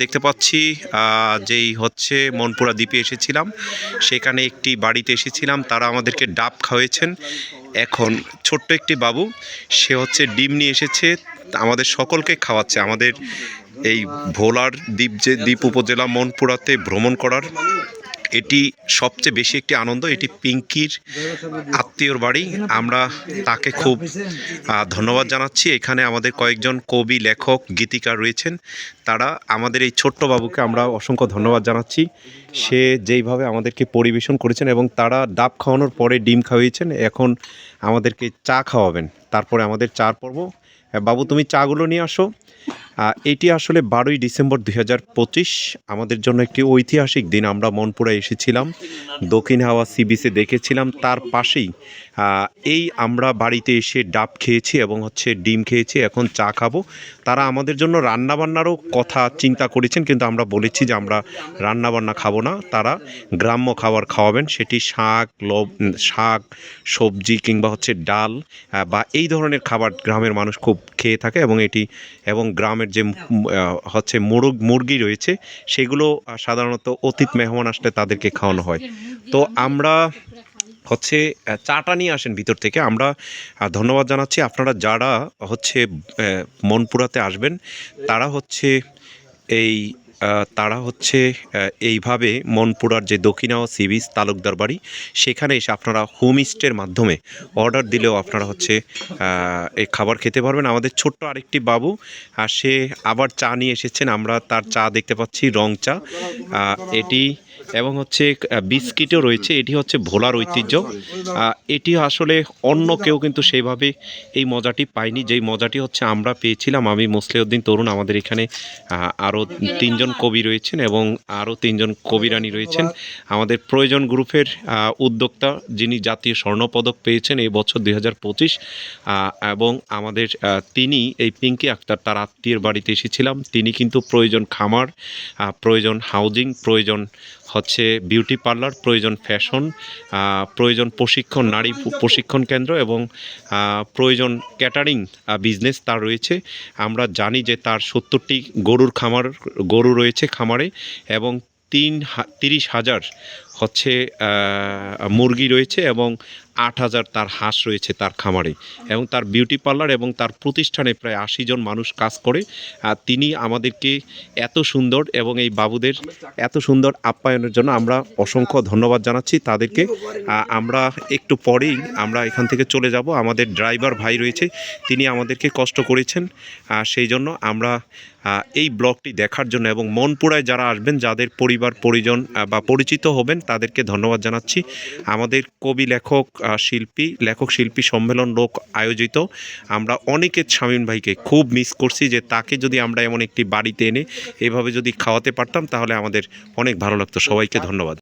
দেখতে পাচ্ছি যেই হচ্ছে মনপুরা দ্বীপে এসেছিলাম, সেখানে একটি বাড়িতে এসেছিলাম, তারা আমাদেরকে ডাব খাওয়াইছেন। এখন ছোট্ট একটি বাবু, সে হচ্ছে ডিম নিয়ে এসেছে, আমাদের সকলকে খাওয়াচ্ছে। আমাদের এই ভোলার দ্বীপ, যে দ্বীপ উপজেলা মনপুরাতে ভ্রমণ করার এটি সবচেয়ে বেশি একটি আনন্দ। এটি পিঙ্কির আত্মীয়র বাড়ি, আমরা তাকে খুব ধন্যবাদ জানাচ্ছি। এখানে আমাদের কয়েকজন কবি, লেখক, গীতিকার রয়েছেন, তারা আমাদের এই ছোট্ট বাবুকে আমরা অসংখ্য ধন্যবাদ জানাচ্ছি। সে যেইভাবে আমাদেরকে পরিবেশন করেছেন এবং তারা ডাব খাওয়ানোর পরে ডিম খাওয়িয়েছেন, এখন আমাদেরকে চা খাওয়াবেন, তারপরে আমাদের চার পর্ব। বাবু, তুমি চাগুলো নিয়ে আসো। এটি আসলে 12ই ডিসেম্বর 2025 আমাদের জন্য একটি ঐতিহাসিক দিন। আমরা মনপুরা এসেছিলাম, দক্ষিণ হাওয়া সি বিচে দেখেছিলাম, তার পাশেই এই আমরা বাড়িতে এসে ডাব খেয়েছি এবং হচ্ছে ডিম খেয়েছি, এখন চা খাবো। তারা আমাদের জন্য রান্নাবান্নারও কথা চিন্তা করেছেন, কিন্তু আমরা বলেছি যে আমরা রান্নাবান্না খাবো না, তারা গ্রাম্য খাবার খাওয়াবেন। সেটি শাক, সবজি কিংবা হচ্ছে ডাল বা এই ধরনের খাবার গ্রামের মানুষ খুব খেয়ে থাকে, এবং গ্রামের যে হচ্ছে মুরগি রয়েছে, সেগুলো সাধারণত অতিথি মেহমান আসলে তাদেরকে খাওয়ানো হয়। তো আমরা হচ্ছে চাটা নিয়ে আসেন ভিতর থেকে। আমরা ধন্যবাদ জানাচ্ছি। আপনারা যারা হচ্ছে মনপুরাতে আসবেন, তারা হচ্ছে এই এইভাবে মনপুরার যে দক্ষিণ হাওয়া সি বিচ তালুকদার বাড়ি, সেখানে এসে আপনারা হোমস্টের মাধ্যমে অর্ডার দিলেও আপনারা হচ্ছে এই খাবার খেতে পারবেন। আমাদের ছোট্ট আরেকটি বাবু, সে আবার চা নিয়ে এসেছেন। আমরা তার চা দেখতে পাচ্ছি, রং চা এটি, এবং হচ্ছে বিস্কিটও রয়েছে। এটি হচ্ছে ভোলার ঐতিহ্য। এটি আসলে অন্য কেউ কিন্তু সেইভাবে এই মজাটি পায়নি, যেই মজাটি হচ্ছে আমরা পেয়েছিলাম। আমি মুসলিউদ্দিন তরুণ, আমাদের এখানে আরও 3জন কবি রয়েছেন এবং আরও 3জন কবিরানী রয়েছেন। আমাদের প্রয়োজন গ্রুপের উদ্যোক্তা, যিনি জাতীয় স্বর্ণপদক পেয়েছেন এই বছর 2025, এবং আমাদের তিনি এই পিঙ্কি আক্তার, তার আত্মীয়ের বাড়িতে এসেছিলাম। তিনি কিন্তু প্রয়োজন খামার, প্রয়োজন হাউজিং, প্রয়োজন হচ্ছে বিউটি পার্লার, প্রয়োজন ফ্যাশন, প্রয়োজন প্রশিক্ষণ, নারী প্রশিক্ষণ কেন্দ্র, এবং প্রয়োজন ক্যাটারিং বিজনেস তার রয়েছে। আমরা জানি যে তার 70টি গরু রয়েছে খামারে, এবং 30,000 হচ্ছে মুরগি রয়েছে, এবং 8,000 তার হাঁস রয়েছে তার খামারে, এবং তার বিউটি পার্লার এবং তার প্রতিষ্ঠানে প্রায় 80 জন মানুষ কাজ করে। তিনি আমাদেরকে এত সুন্দর এবং এই বাবুদের এত সুন্দর আপ্যায়নের জন্য আমরা অসংখ্য ধন্যবাদ জানাচ্ছি তাদেরকে। আমরা একটু পরেই আমরা এখান থেকে চলে যাব। আমাদের ড্রাইভার ভাই রয়েছে, তিনি আমাদেরকে কষ্ট করেছেন, সেই জন্য আমরা এই ব্লগটি দেখার জন্য, এবং মনপুরায় যারা আসবেন, যাদের পরিবার পরিজন বা পরিচিত হবেন, তাদেরকে ধন্যবাদ জানাচ্ছি। আমাদের কবি, লেখক শিল্পী সম্মেলন লোক আয়োজিত। আমরা অনেকে শামীম ভাইকে খুব মিস করছি, যে তাকে যদি আমরা এমন একটি বাড়িতে এনে এভাবে যদি খাওয়াতে পারতাম, তাহলে আমাদের অনেক ভালো লাগতো। সবাইকে ধন্যবাদ।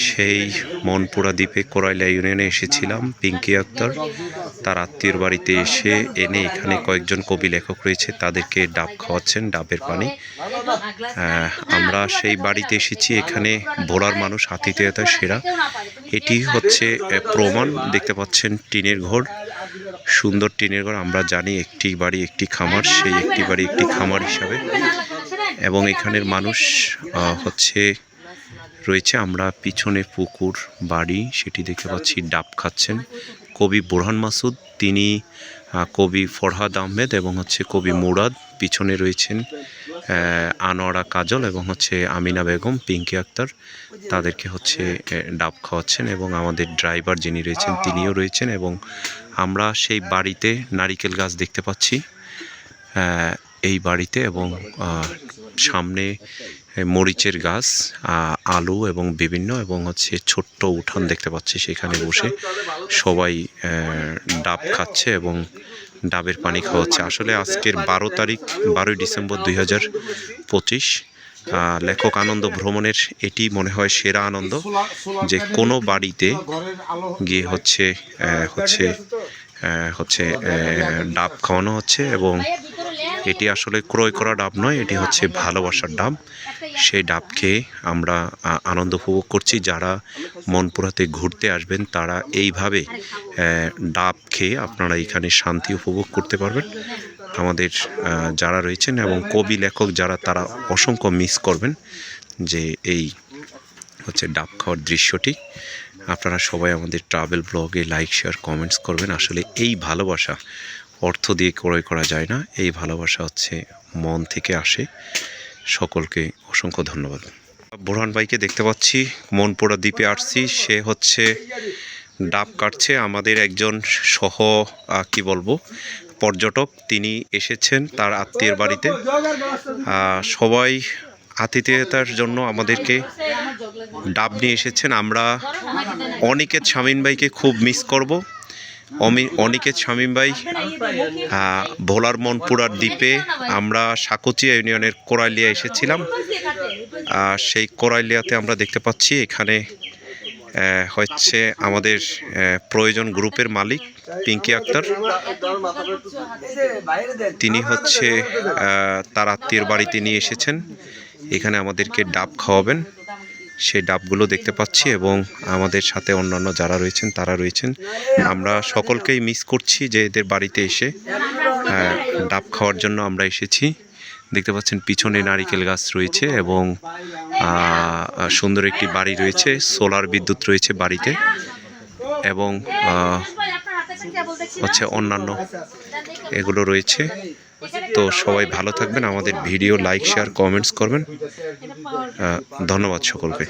সেই মনপুরা দ্বীপে কোরাইলা ইউনিয়নে এসেছিলাম, পিঙ্কি আক্তার তার আত্মীয়র বাড়িতে এনে এখানে কয়েকজন কবি, লেখক রয়েছে, তাদেরকে ডাব খাওয়াচ্ছেন, ডাবের পানি। আমরা সেই বাড়িতে এসেছি। এখানে ভোলার মানুষ আতিথেয়তায় সেরা। এটি হচ্ছে প্রমাণ। দেখতে পাচ্ছেন টিনের ঘর, সুন্দর টিনের ঘর। আমরা জানি একটি বাড়ি একটি খামার, সেই একটি বাড়ি একটি খামার হিসাবে, এবং এখানের মানুষ হচ্ছে রয়েছে। আমরা পিছনে পুকুর, বাড়ি সেটি দেখতে পাচ্ছি। ডাব খাচ্ছেন কবি বুরহান মাসুদ, তিনি কবি ফরহাদ আহমেদ, এবং হচ্ছে কবি মুরাদ। পিছনে রয়েছেন আনোয়ারা কাজল, এবং হচ্ছে আমিনা বেগম, পিঙ্কি আক্তার, তাদেরকে হচ্ছে ডাব খাওয়াচ্ছেন, এবং আমাদের ড্রাইভার যিনি রয়েছেন তিনিও রয়েছেন। এবং আমরা সেই বাড়িতে নারিকেল গাছ দেখতে পাচ্ছি এই বাড়িতে, এবং সামনে মরিচের গাছ, আলু এবং বিভিন্ন, এবং হচ্ছে ছোট্ট উঠান দেখতে পাচ্ছি। সেখানে বসে সবাই ডাব খাচ্ছে এবং ডাবের পানি খাওয়াচ্ছে। আসলে আজকের 12ই ডিসেম্বর 2025 লেখক আনন্দ ভ্রমণের এটি মনে হয় সেরা আনন্দ, যে কোনো বাড়িতে গিয়ে হচ্ছে ডাব খাওয়ানো হচ্ছে। এবং এটি আসলে ক্রয় করা ডাব নয়, এটি হচ্ছে ভালোবাসার ডাব। সেই ডাব খেয়ে আমরা আনন্দ উপভোগ করছি। যারা মনপুরাতে ঘুরতে আসবেন, তারা এইভাবে ডাব খেয়ে আপনারা এখানে শান্তি উপভোগ করতে পারবেন। আমাদের যারা রয়েছেন এবং কবি লেখক যারা, তারা অসংখ্য মিস করবেন যে এই হচ্ছে ডাব খাওয়ার দৃশ্যটি। আপনারা সবাই আমাদের ট্রাভেল ব্লগে লাইক, শেয়ার, কমেন্টস করবেন। আসলে এই ভালোবাসা অর্থ দিয়ে ক্রয় করা যায় না, এই ভালোবাসা হচ্ছে মন থেকে আসে। সকলকে অসংখ্য ধন্যবাদ। বোরহান ভাইকে দেখতে পাচ্ছি, মনপুরা দ্বীপে আসছি, সে হচ্ছে ডাব কাটছে। আমাদের একজন সহ কি বলবো পর্যটক, তিনি এসেছেন তার আত্মীয়ের বাড়িতে। সবাই আতিথেয়তার জন্য আমাদেরকে ডাব নিয়ে এসেছেন। আমরা অনিকেত শামীম ভাইকে খুব মিস করব। অনিকেত শামীম ভাই ভোলার মনপুরার দ্বীপে আমরা সাকুচিয়া ইউনিয়নের কোরাইলিয়া এসেছিলাম। সেই কোরাইলিয়াতে আমরা দেখতে পাচ্ছি এখানে হচ্ছে আমাদের প্রয়োজন গ্রুপের মালিক পিঙ্কি আক্তার, তিনি হচ্ছে তার আত্মীয়ের বাড়িতে নিয়ে এসেছেন, এখানে আমাদেরকে ডাব খাওয়াবেন। সেই ডাবগুলো দেখতে পাচ্ছি এবং আমাদের সাথে অন্যান্য যারা রয়েছেন তারা রয়েছেন। আমরা সকলকেই মিস করছি যে এদের বাড়িতে এসে ডাব খাওয়ার জন্য আমরা এসেছি। দেখতে পাচ্ছেন পিছনে নারিকেল গাছ রয়েছে এবং সুন্দর একটি বাড়ি রয়েছে, সোলার বিদ্যুৎ রয়েছে বাড়িতে এবং হচ্ছে অন্যান্য এগুলো রয়েছে। তো সবাই ভালো থাকবেন, আমাদের ভিডিও লাইক, শেয়ার, কমেন্টস করবেন। ধন্যবাদ সকলকে।